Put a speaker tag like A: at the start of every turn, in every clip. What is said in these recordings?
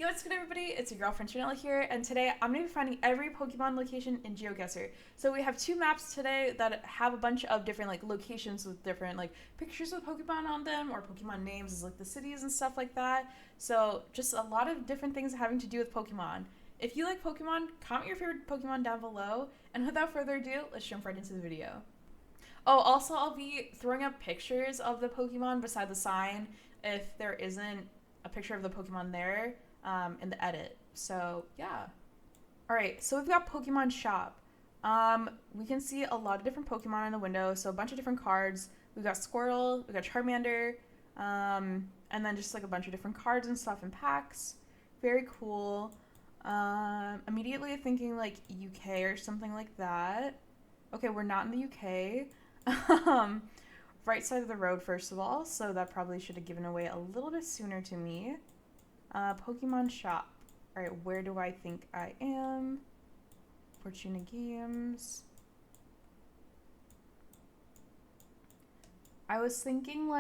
A: Yo, what's good everybody? It's your girlfriend Janella here, and today I'm going to be finding every Pokemon location in Geoguessr. So we have two maps today that have a bunch of different locations with different pictures of Pokemon on them, or Pokemon names as the cities and stuff like that. So just a lot of different things having to do with Pokemon. If you like Pokemon, comment your favorite Pokemon down below, and without further ado, let's jump right into the video. Oh, also I'll be throwing up pictures of the Pokemon beside the sign if there isn't a picture of the Pokemon there in the edit. So yeah. All right, so we've got Pokemon Shop. We can see a lot of different Pokemon in the window, so a bunch of different cards. We've got Squirtle, we've got Charmander, and then just a bunch of different cards and stuff in packs. Very cool. Immediately thinking UK or something like that. Okay, we're not in the UK. Right side of the road, first of all, so that probably should have given away a little bit sooner to me. Pokemon Shop. Alright, where do I think I am? Fortuna Games. I was thinking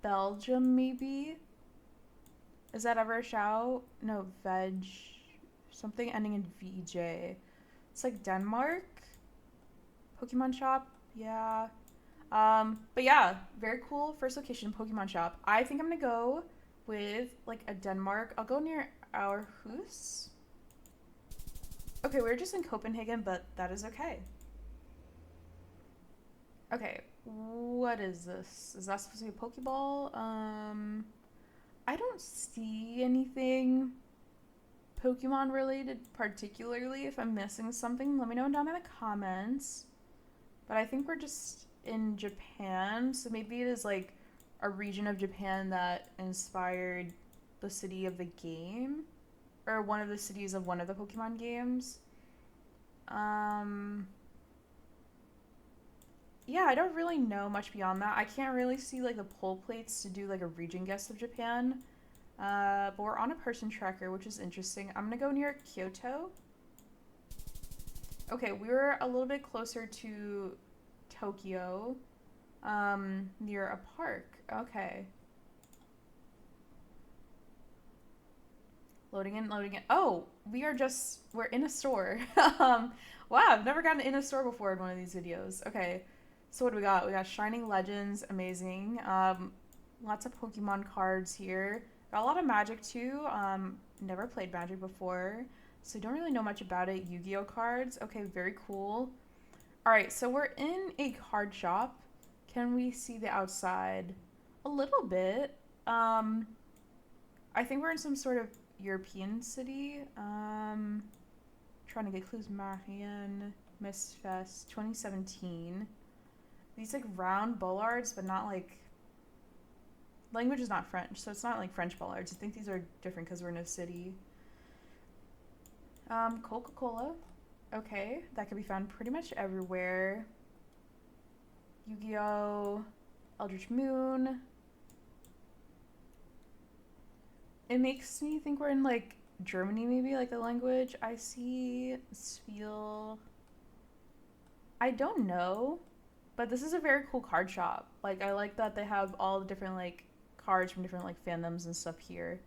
A: Belgium, maybe? Is that ever a shout? No, Veg. Something ending in VJ. It's Denmark? Pokemon Shop? Yeah. But yeah, very cool. First location, Pokemon Shop. I think I'm gonna go with a Denmark. I'll go near Aarhus. Okay, we're just in Copenhagen, but that is okay. Okay, what is this? Is that supposed to be a Pokeball? I don't see anything Pokemon related particularly. If I'm missing something, let me know down in the comments. But I think we're just in Japan, so maybe it is a region of Japan that inspired the city of the game, or one of the cities of one of the Pokemon games. Yeah, I don't really know much beyond that. I can't really see the pull plates to do a region guess of Japan. But we're on a person tracker, which is interesting. I'm gonna go near Kyoto. Okay, we were a little bit closer to Tokyo, near a park. Okay. Loading in, loading in. Oh, we're in a store. Wow, I've never gotten in a store before in one of these videos. Okay, so what do we got? We got Shining Legends, amazing. Lots of Pokemon cards here. Got a lot of Magic too. Never played Magic before, so don't really know much about it. Yu-Gi-Oh cards. Okay, very cool. Alright, so we're in a card shop. Can we see the outside? A little bit. I think we're in some sort of European city. Trying to get clues. Marianne Mistfest 2017. These round bollards, but not language is not French, so it's not French bollards. I think these are different because we're in a city. Coca-Cola. Okay, that can be found pretty much everywhere. Yu-Gi-Oh! Eldritch Moon. It makes me think we're in Germany, maybe, the language. I see Spiel. I don't know, but this is a very cool card shop. I like that they have all the different cards from different fandoms and stuff here.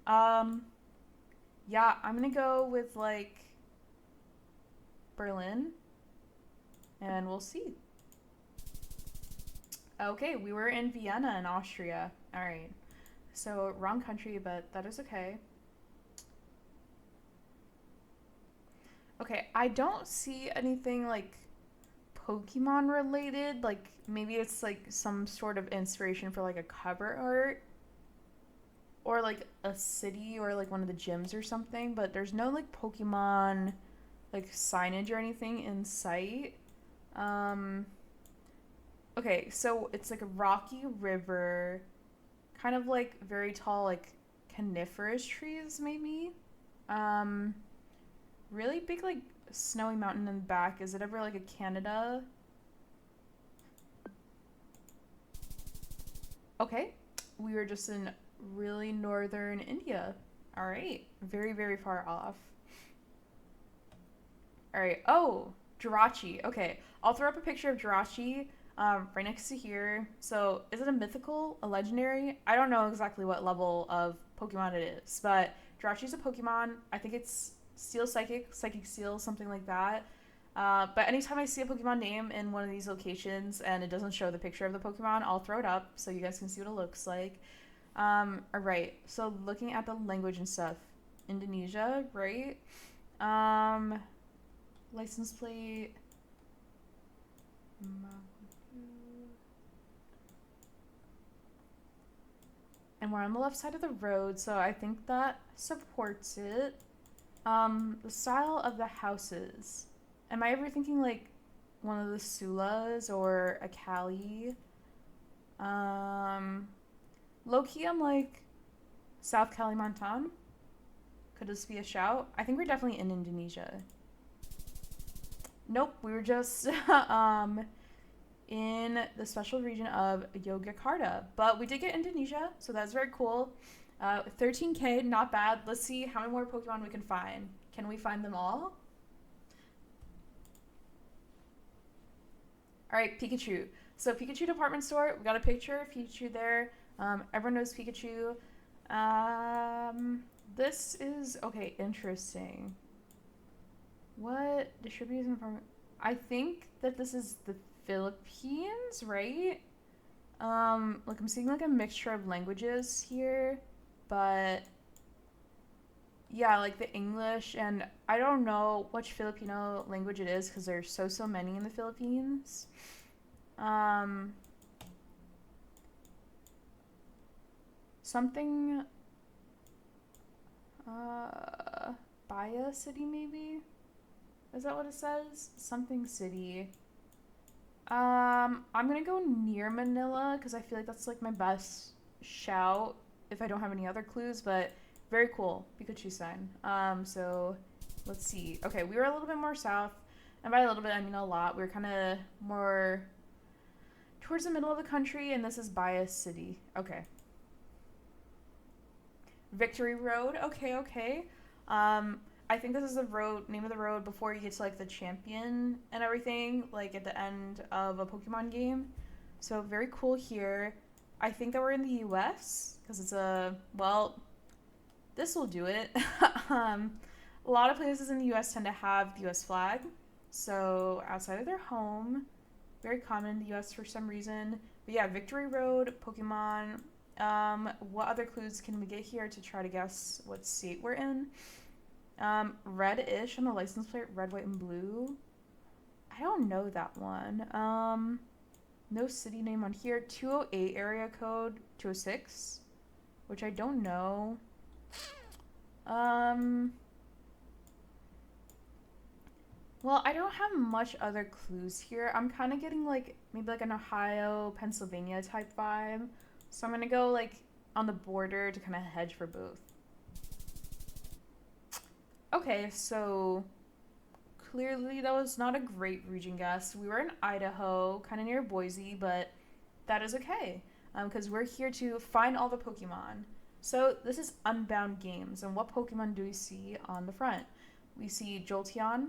A: Yeah, I'm gonna go with Berlin, and we'll see. Okay, we were in Vienna in Austria. All right, so wrong country, but that is okay. Okay, I don't see anything Pokemon related. Maybe it's some sort of inspiration for a cover art, or a city, or one of the gyms or something, but there's no Pokemon signage or anything in sight. Okay, so it's a rocky river, kind of very tall coniferous trees maybe. Really big snowy mountain in the back. Is it ever a Canada? Okay, we were just in really northern India. All right, very, very far off. All right. Oh, Jirachi. Okay, I'll throw up a picture of Jirachi. right next to here. So is it a mythical, a legendary? I don't know exactly what level of Pokemon it is, but Jirachi's a Pokemon. I think it's Steel Psychic, Psychic Steel, something like that. But anytime I see a Pokemon name in one of these locations and it doesn't show the picture of the Pokemon, I'll throw it up so you guys can see what it looks like. Alright, so looking at the language and stuff. Indonesia, right? License plate. And we're on the left side of the road, so I think that supports it. The style of the houses. Am I ever thinking like one of the Sulas or a Cali? Low key, I'm like South Kalimantan. Could this be a shout? I think we're definitely in Indonesia. Nope, we were just in the special region of Yogyakarta. But we did get Indonesia, so that's very cool. 13K, not bad. Let's see how many more Pokemon we can find. Can we find them all? Alright, Pikachu. So Pikachu department store, we got a picture of Pikachu there. Everyone knows Pikachu. This is, okay, interesting. What distributors and farm? I think that this is the Philippines, right? Like I'm seeing like a mixture of languages here, but yeah, like the English, and I don't know which Filipino language it is because there's so many in the Philippines. Something Baya City maybe? Is that what it says? Something city. I'm gonna go near Manila because I feel like that's like my best shout if I don't have any other clues, but very cool. Pikachu sign. So let's see. Okay, we were a little bit more south, and by a little bit I mean a lot. We were kind of more towards the middle of the country, and this is Bias City. Okay. Victory Road. Okay. I think this is the road, name of the road before you get to like the champion and everything, like at the end of a Pokemon game. So very cool here. I think that we're in the US because it's well, this will do it. A lot of places in the US tend to have the US flag. So outside of their home, very common in the US for some reason. But yeah, Victory Road, Pokemon. What other clues can we get here to try to guess what state we're in? Red-ish on the license plate, red, white, and blue. I don't know that one. No city name on here. 208 area code, 206, which I don't know. Well, I don't have much other clues here. I'm kind of getting like maybe like an Ohio, Pennsylvania type vibe. So I'm gonna go like on the border to kind of hedge for both. Okay, so clearly that was not a great region guess. We were in Idaho, kind of near Boise, but that is okay because we're here to find all the Pokemon. So this is Unbound Games, and what Pokemon do we see on the front? We see Jolteon,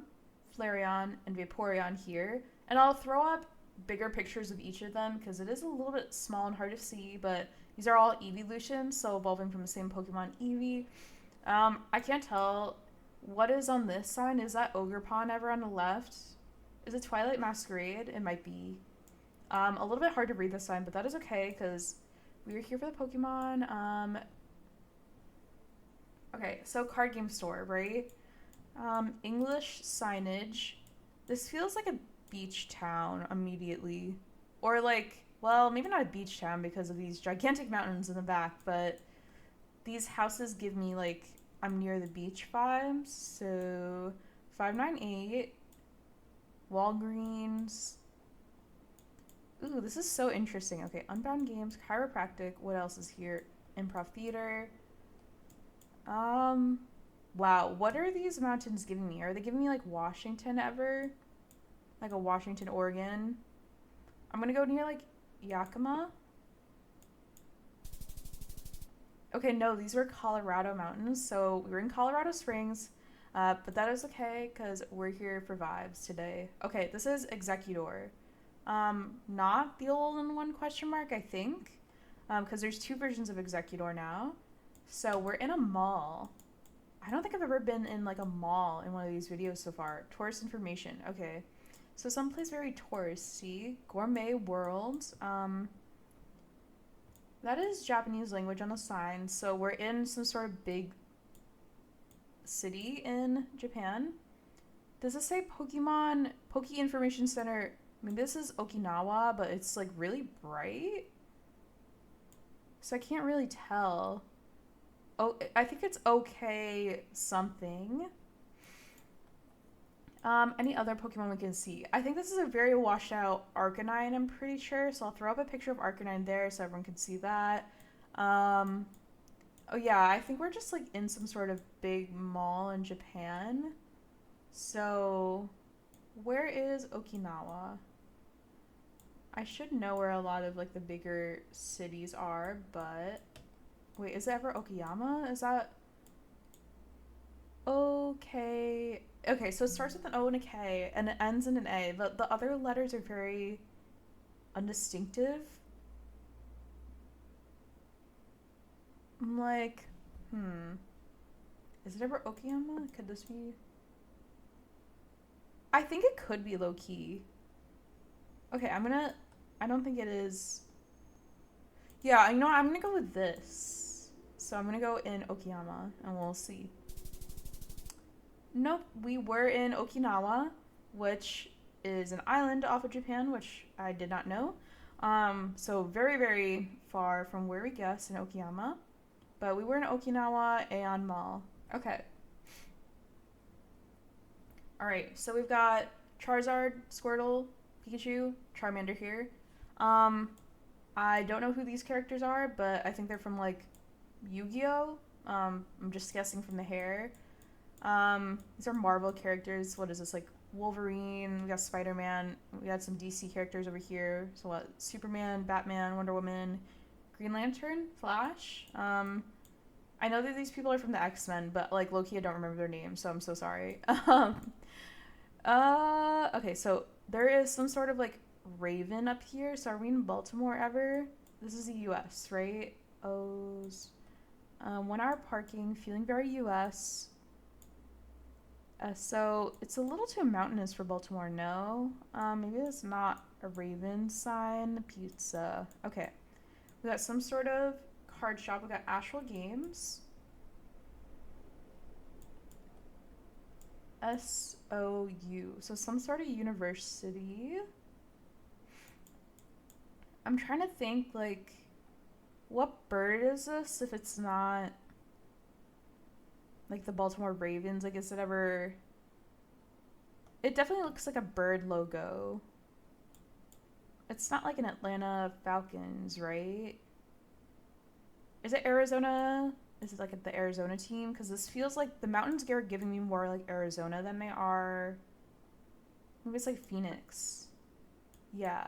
A: Flareon, and Vaporeon here, and I'll throw up bigger pictures of each of them because it is a little bit small and hard to see, but these are all evolutions, so evolving from the same Pokemon Eevee. I can't tell what is on this sign. Is that Ogerpon ever on the left? Is it Twilight Masquerade? It might be. A little bit hard to read this sign, but that is okay because we are here for the Pokemon. Okay, so card game store, right? English signage. This feels like a beach town immediately. Or like, well, maybe not a beach town because of these gigantic mountains in the back, but these houses give me like I'm near the beach vibes. So 598 Walgreens. Ooh, this is so interesting. Okay, Unbound Games, Chiropractic. What else is here? Improv Theater. Wow, what are these mountains giving me? Are they giving me like Washington ever? Like a Washington, Oregon? I'm gonna go near like Yakima. Okay, no, these were Colorado mountains. So we were in Colorado Springs, but that is okay because we're here for vibes today. Okay, this is Executor. Not the all-in-one question mark, I think. Because there's two versions of Executor now. So we're in a mall. I don't think I've ever been in like a mall in one of these videos so far. Tourist information. Okay. So someplace very touristy. Gourmet world. That is Japanese language on the sign. So we're in some sort of big city in Japan. Does it say Pokemon Poke Information Center? Maybe this is Okinawa, but it's like really bright. So I can't really tell. Oh, I think it's okay something. Any other Pokemon we can see? I think this is a very washed out Arcanine, I'm pretty sure. So I'll throw up a picture of Arcanine there so everyone can see that. Oh yeah, I think we're just like in some sort of big mall in Japan. So where is Okinawa? I should know where a lot of like the bigger cities are, but wait, is it ever Okayama? Is that okay? Okay, so it starts with an O and a K and it ends in an A. The other letters are very undistinctive. I'm like, is it ever Okayama? Could this be? I think it could be low key. Okay, I don't think it is. Yeah, you know what? I'm gonna go with this. So I'm gonna go in Okayama and we'll see. Nope, we were in Okinawa, which is an island off of Japan, which I did not know. So very, very far from where we guessed in Okayama. But we were in Okinawa Aeon Mall. Okay. Alright, so we've got Charizard, Squirtle, Pikachu, Charmander here. I don't know who these characters are, but I think they're from like Yu-Gi-Oh! I'm just guessing from the hair. These are Marvel characters. What is this, like Wolverine? We got Spider-Man. We got some DC characters over here. So what? Superman, Batman, Wonder Woman, Green Lantern, Flash. I know that these people are from the X-Men, but like low-key I don't remember their names, so I'm so sorry. Okay, so there is some sort of like Raven up here. So are we in Baltimore ever? This is the US, right? O's. 1 hour parking, feeling very US. So it's a little too mountainous for Baltimore, no? Maybe it's not a Raven sign. Pizza. Okay. We got some sort of card shop. We got Astral Games. SOU. So some sort of university. I'm trying to think, like, what bird is this if it's not like the Baltimore Ravens? Like, is it ever... It definitely looks like a bird logo. It's not like an Atlanta Falcons, right? Is it Arizona? Is it like the Arizona team? Because this feels like the mountains are giving me more like Arizona than they are... Maybe it's like Phoenix. Yeah.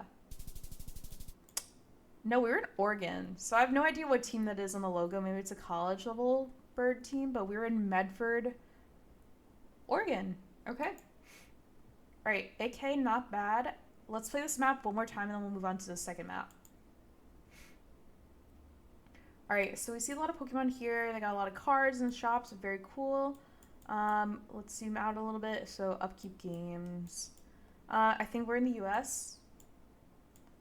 A: No, we were in Oregon. So I have no idea what team that is on the logo. Maybe it's a college level bird team, but we were in Medford, Oregon. Okay. All right, AK, not bad. Let's play this map one more time and then we'll move on to the second map. All right, so we see a lot of Pokemon here. They got a lot of cards and shops. Very cool. Let's zoom out a little bit. So Upkeep Games. I think we're in the US.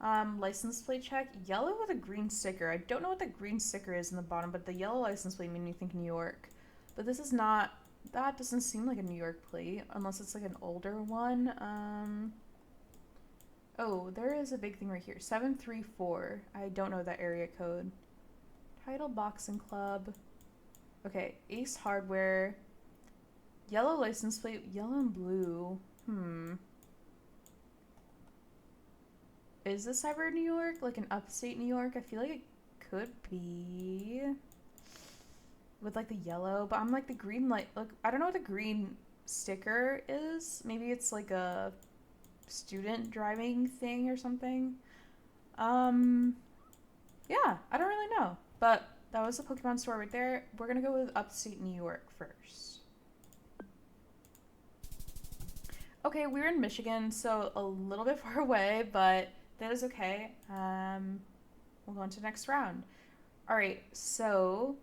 A: License plate check. Yellow with a green sticker. I don't know what the green sticker is in the bottom, but the yellow license plate made me think New York. But this is not... That doesn't seem like a New York plate, unless it's like an older one. Oh, there is a big thing right here. 734. I don't know that area code. Title Boxing Club. Okay, Ace Hardware. Yellow license plate. Yellow and blue. Is this ever New York? Like an upstate New York? I feel like it could be. With like the yellow, but I'm like the green light. Like, I don't know what the green sticker is. Maybe it's like a student driving thing or something. Yeah, I don't really know. But that was the Pokemon store right there. We're gonna go with upstate New York first. Okay, we're in Michigan, so a little bit far away, but that is okay. We'll go into the next round. All right, so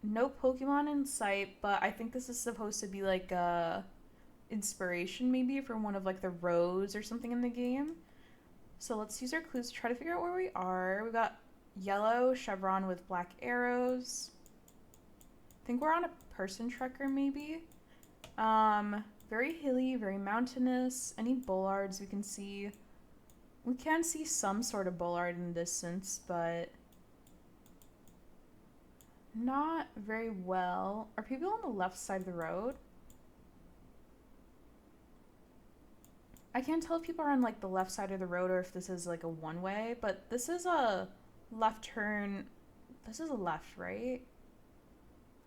A: no Pokemon in sight, but I think this is supposed to be like a inspiration maybe from one of like the roads or something in the game. So let's use our clues to try to figure out where we are. We got yellow chevron with black arrows. I think we're on a person trekker maybe. Very hilly, very mountainous. Any bollards we can see? We can see some sort of bollard in the distance, but not very well. Are people on the left side of the road? I can't tell if people are on like the left side of the road or if this is like a one way, but this is a left turn. This is a left, right?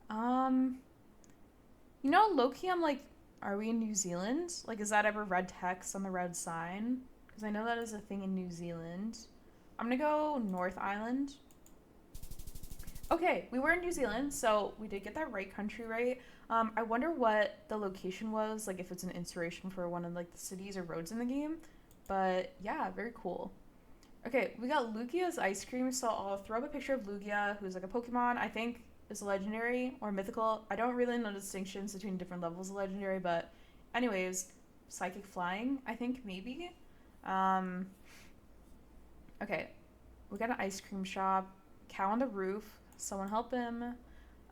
A: Um, low-key, I'm like, are we in New Zealand? Like, is that ever red text on the red sign? Because I know that is a thing in New Zealand. I'm gonna go North Island. Okay, we were in New Zealand, so we did get that right country right. I wonder what the location was, like if it's an inspiration for one of like the cities or roads in the game. But yeah, very cool. Okay, we got Lugia's ice cream, so I'll throw up a picture of Lugia, who's like a Pokemon. I think is legendary or mythical. I don't really know distinctions between different levels of legendary, but anyways, psychic flying, I think maybe. Um, okay, we got an ice cream shop, cow on the roof. Someone help him.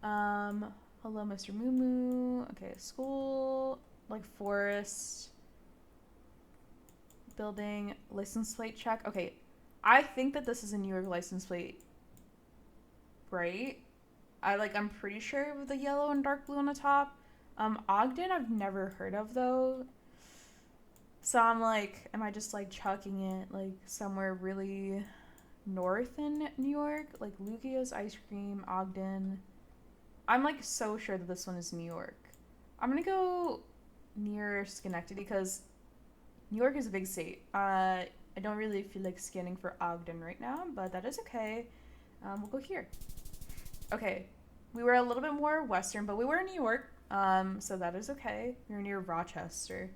A: Hello, Mr. Moo Moo. Okay, school, like forest, building, license plate check. Okay, I think that this is a New York license plate, right? I'm pretty sure with the yellow and dark blue on the top. Ogden I've never heard of though. So I'm like, am I just like chucking it like somewhere really north in New York? Like Lugia's ice cream, Ogden. I'm like so sure that this one is New York. I'm gonna go near Schenectady because New York is a big state. I don't really feel like scanning for Ogden right now, but that is okay. We'll go here. Okay, we were a little bit more western, but we were in New York, so that is okay. We were near Rochester.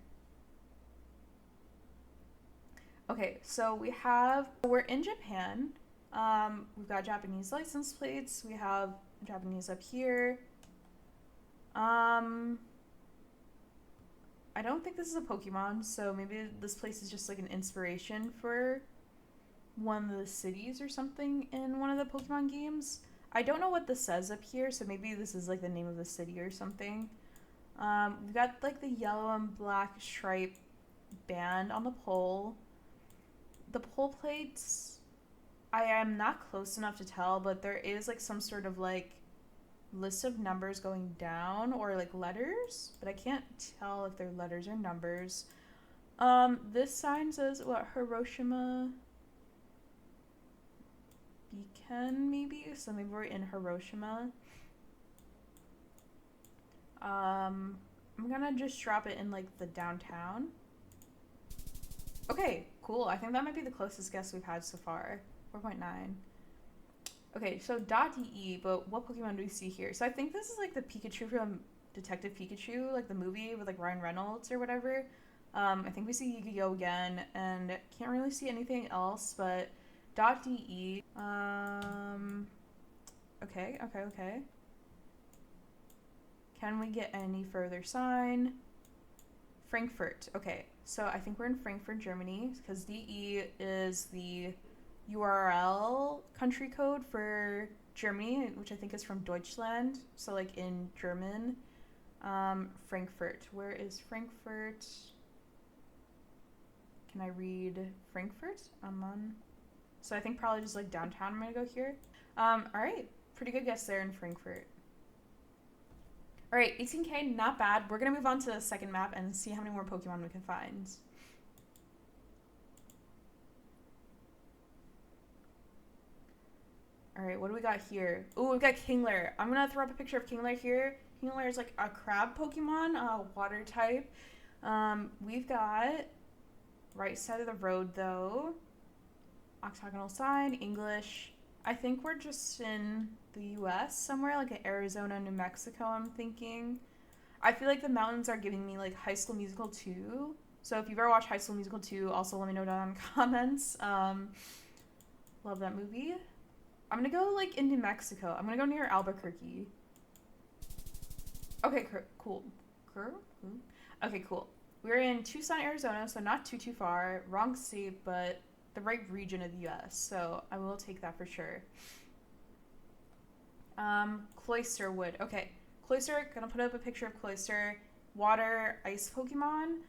A: Okay, so we're in Japan. We've got Japanese license plates. We have Japanese up here. I don't think this is a Pokemon, so maybe this place is just like an inspiration for one of the cities or something in one of the Pokemon games. I don't know what this says up here, so maybe this is like the name of the city or something. We've got like the yellow and black stripe band on the pole. The pole plates, I am not close enough to tell, but there is like some sort of like list of numbers going down or like letters, but I can't tell if they're letters or numbers. This sign says what, Hiroshima Beacon maybe? So maybe we're in Hiroshima. I'm gonna just drop it in like the downtown. Okay, cool. I think that might be the closest guess we've had so far. 4.9. Okay, so .de, but what Pokemon do we see here? So I think this is like the Pikachu from Detective Pikachu, like the movie with like Ryan Reynolds or whatever. I think we see Yu-Gi-Oh again, and can't really see anything else, but .de. Okay. Can we get any further sign? Frankfurt. Okay, so I think we're in Frankfurt, Germany, because DE is the URL country code for Germany, which I think is from Deutschland, so like in German. Frankfurt. Where is Frankfurt? Can I read Frankfurt? So I think probably just like downtown I'm gonna go here. All right, pretty good guess there in Frankfurt. All right, 18K, not bad. We're gonna move on to the second map and see how many more Pokemon we can find. All right, what do we got here? Oh, we've got Kingler. I'm gonna throw up a picture of Kingler here. Kingler is like a crab Pokemon, water type. We've got right side of the road though. Octagonal sign, English. I think we're just in the US somewhere, like in Arizona, New Mexico, I'm thinking. I feel like the mountains are giving me like High School Musical 2 So if you've ever watched High School Musical 2, also let me know down in the comments. Love that movie. I'm gonna go like into Mexico. I'm gonna go near Albuquerque. Okay, cool. Okay, cool. We're in Tucson, Arizona, so not too far. Wrong state, but the right region of the U.S. So I will take that for sure. Cloyster Wood. Okay, Cloyster. Gonna put up a picture of Cloyster. Water ice Pokemon.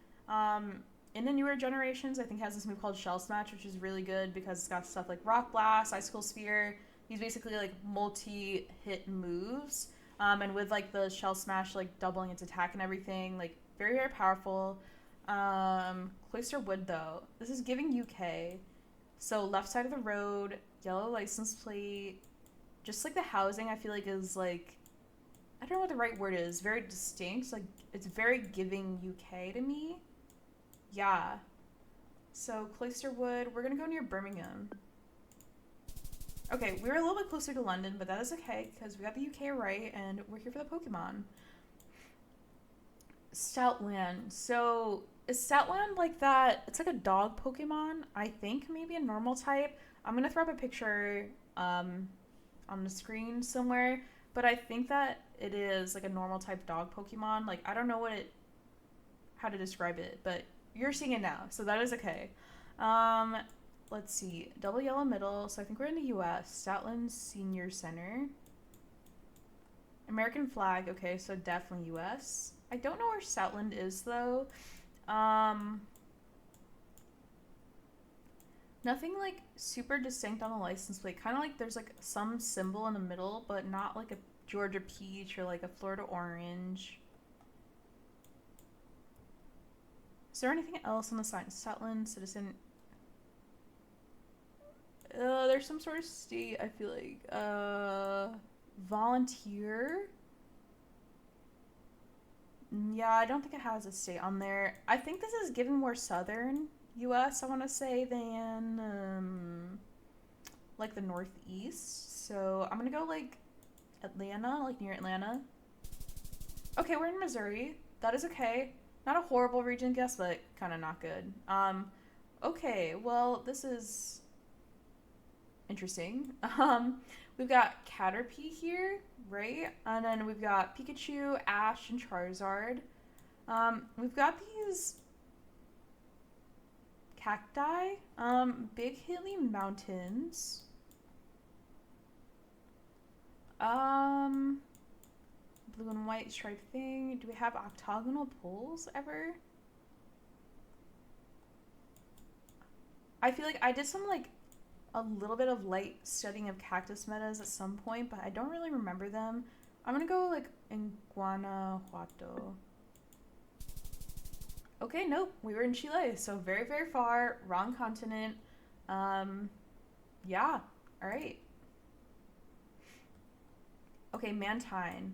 A: In the newer generations, I think has this move called Shell Smash, which is really good because it's got stuff like Rock Blast, Icicle Sphere. These basically like multi-hit moves. And with like the Shell Smash like doubling its attack and everything, like very powerful. Cloister Wood though, this is giving UK. So left side of the road, yellow license plate. Just like the housing, I feel like is like, I don't know what the right word is. Very distinct. Like it's very giving UK to me. Yeah. So Cloister Wood, we're gonna go near Birmingham. Okay, we were a little bit closer to London, but that is okay because we got the UK right and we're here for the Pokemon. Stoutland. So is Stoutland like that? It's like a dog Pokemon. I think maybe a normal type. I'm gonna throw up a picture on the screen somewhere, but I think that it is like a normal type dog Pokemon. Like I don't know how to describe it, but you're seeing it now, so that is okay. Let's see. Double yellow middle. So I think we're in the U.S. Stoutland Senior Center. American flag. Okay, so definitely U.S. I don't know where Stoutland is, though. Nothing, like, super distinct on the license plate. Kind of like there's, like, some symbol in the middle, but not, like, a Georgia peach or, like, a Florida orange. Is there anything else on the sign? Stoutland, citizen... there's some sort of state, I feel like. Volunteer? Yeah, I don't think it has a state on there. I think this is given more southern U.S., I want to say, than, like, the northeast. So I'm going to go, like, Atlanta, like, near Atlanta. Okay, we're in Missouri. That is okay. Not a horrible region guess, but kind of not good. Okay, well, this is... interesting. We've got Caterpie here, right? And then we've got Pikachu, Ash, and Charizard. We've got these cacti, big hilly mountains. Blue and white striped thing. Do we have octagonal poles ever? I feel like I did some like a little bit of light studying of cactus metas at some point, but I don't really remember them. I'm gonna go like in Guanajuato. Okay, nope, we were in Chile, so very far, wrong continent. Yeah, all right. Okay, Mantine.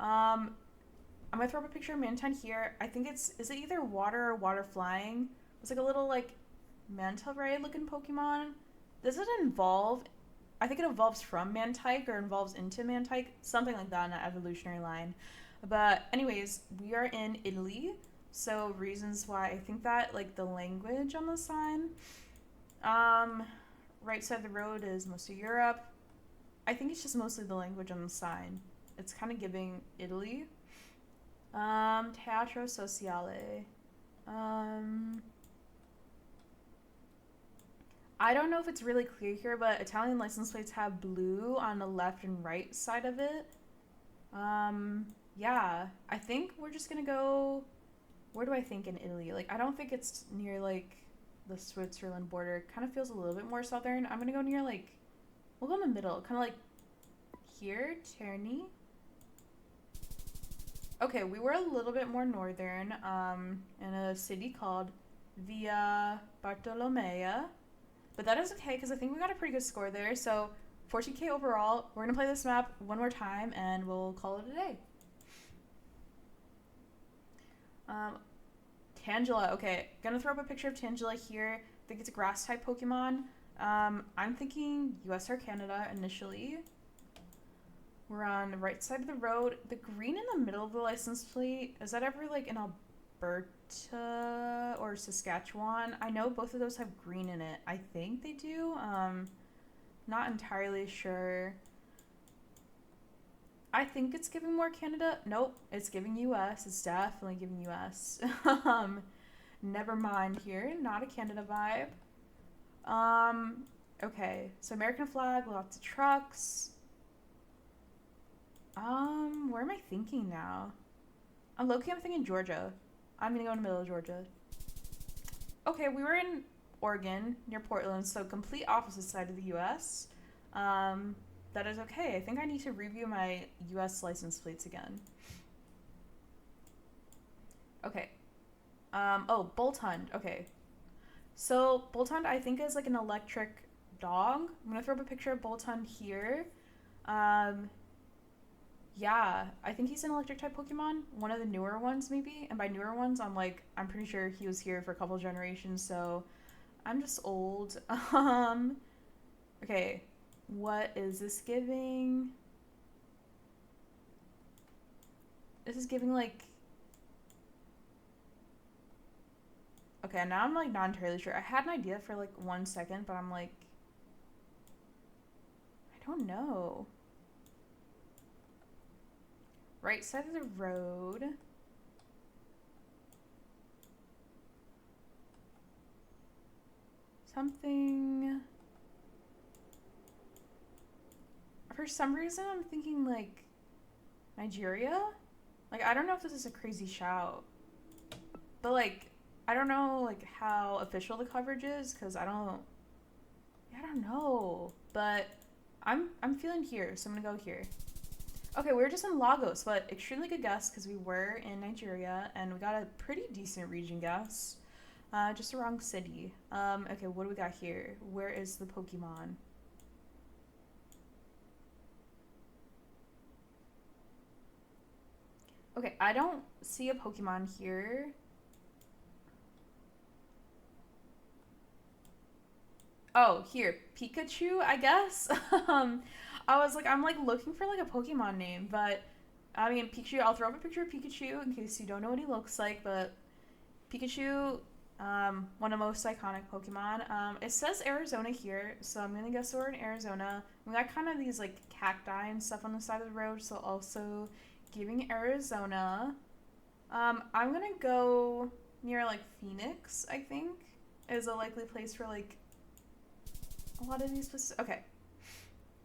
A: I'm gonna throw up a picture of Mantine here. I think is it either water or water flying? It's like a little like manta ray looking Pokemon. Does it evolve? I think it evolves from Mantike or evolves into Mantike, something like that in that evolutionary line. But anyways, we are in Italy, so reasons why I think that, like the language on the sign. Right side of the road is most of Europe. I think it's just mostly the language on the sign. It's kind of giving Italy. Teatro Sociale. I don't know if it's really clear here, but Italian license plates have blue on the left and right side of it. Yeah, I think we're just gonna go... Where do I think in Italy? Like, I don't think it's near, like, the Switzerland border. It kind of feels a little bit more southern. I'm gonna go near, like... We'll go in the middle. Kind of like here, Terni. Okay, we were a little bit more northern, in a city called Via Bartolomea. But that is okay, because I think we got a pretty good score there. So, 14k overall. We're going to play this map one more time, and we'll call it a day. Tangela. Okay, gonna throw up a picture of Tangela here. I think it's a grass-type Pokemon. I'm thinking US or Canada initially. We're on the right side of the road. The green in the middle of the license plate, is that ever like Alberta or Saskatchewan. I know both of those have green in it. I think they do. Not entirely sure. I think it's giving more Canada. Nope, it's giving US. It's definitely giving US. Never mind here. Not a Canada vibe. Okay. So American flag, lots of trucks. Where am I thinking now? I'm thinking Georgia. I'm gonna go in the middle of Georgia. Okay, we were in Oregon, near Portland, so complete opposite side of the US. That is okay. I think I need to review my US license plates again. Okay. Oh, Boltund. Okay. So, Boltund, I think, is like an electric dog. I'm gonna throw up a picture of Boltund here. Yeah, I think he's an electric type Pokemon. One of the newer ones, maybe. And by newer ones, I'm pretty sure he was here for a couple generations, so I'm just old. Okay. What is this giving? This is giving like... Okay, now I'm like not entirely sure. I had an idea for like 1 second, but I'm like... I don't know. Right side of the road. Something... For some reason, I'm thinking, like, Nigeria? Like, I don't know if this is a crazy shout. But, like, I don't know, like, how official the coverage is, because I don't know. But I'm feeling here, so I'm gonna go here. Okay, we were just in Lagos, but extremely good guess, because we were in Nigeria, and we got a pretty decent region guess. Just the wrong city. Okay, what do we got here? Where is the Pokemon? Okay, I don't see a Pokemon here. Oh, here, Pikachu, I guess. I'm like looking for like a Pokemon name, but I mean Pikachu. I'll throw up a picture of Pikachu in case you don't know what he looks like. But Pikachu, one of the most iconic Pokemon. It says Arizona here, so I'm gonna guess we're in Arizona. We got kind of these like cacti and stuff on the side of the road, so also giving Arizona. I'm gonna go near like Phoenix, I think, is a likely place for like a lot of these places. Okay.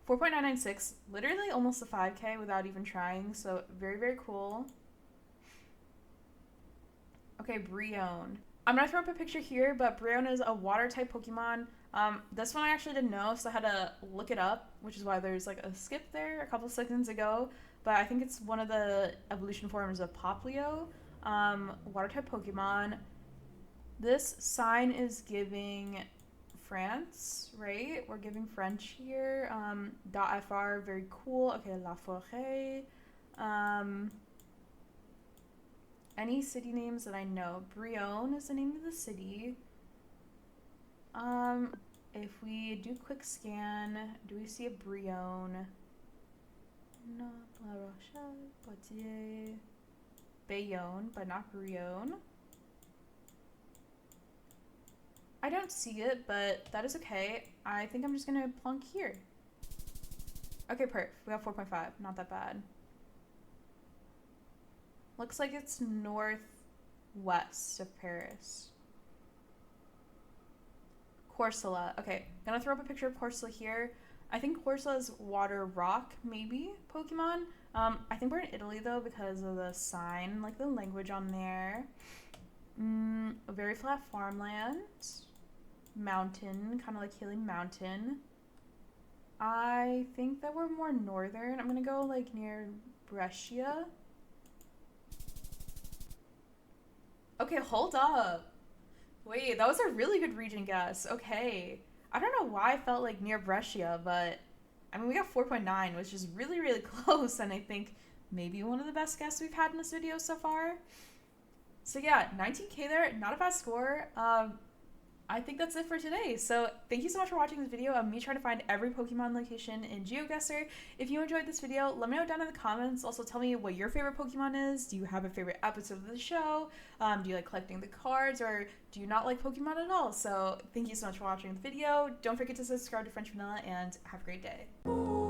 A: 4.996, literally almost a 5K without even trying, so very, very cool. Okay, Brion. I'm gonna throw up a picture here, but Brion is a water type Pokemon. This one I actually didn't know, so I had to look it up, which is why there's like a skip there a couple seconds ago. But I think it's one of the evolution forms of Poplio, water type Pokemon. This sign is giving France, right? We're giving French here. .fr, very cool. Okay, La Forêt. Any city names that I know? Brion is the name of the city. If we do quick scan, do we see a Brion? No, La Rochelle, Poitiers, Bayonne, but not Brion. I don't see it, but that is okay. I think I'm just gonna plunk here. Okay, perf. We got 4.5. Not that bad. Looks like it's northwest of Paris. Corsola. Okay, gonna throw up a picture of Corsola here. I think Corsola is water rock, maybe, Pokemon. I think we're in Italy, though, because of the sign, like the language on there. A very flat farmland. Mountain, kind of like hilly mountain. I think that we're more northern. I'm gonna go like near Brescia. Okay, hold up. Wait, that was a really good region guess. Okay. I don't know why I felt like near Brescia, but I mean, we got 4.9, which is really, really close, and I think maybe one of the best guesses we've had in this video so far. So yeah, 19K there, not a bad score. I think that's it for today. So thank you so much for watching this video of me trying to find every Pokemon location in Geoguessr. If you enjoyed this video, let me know down in the comments. Also tell me what your favorite Pokemon is. Do you have a favorite episode of the show? Do you like collecting the cards, or do you not like Pokemon at all? So thank you so much for watching the video. Don't forget to subscribe to French Vanilla, and have a great day.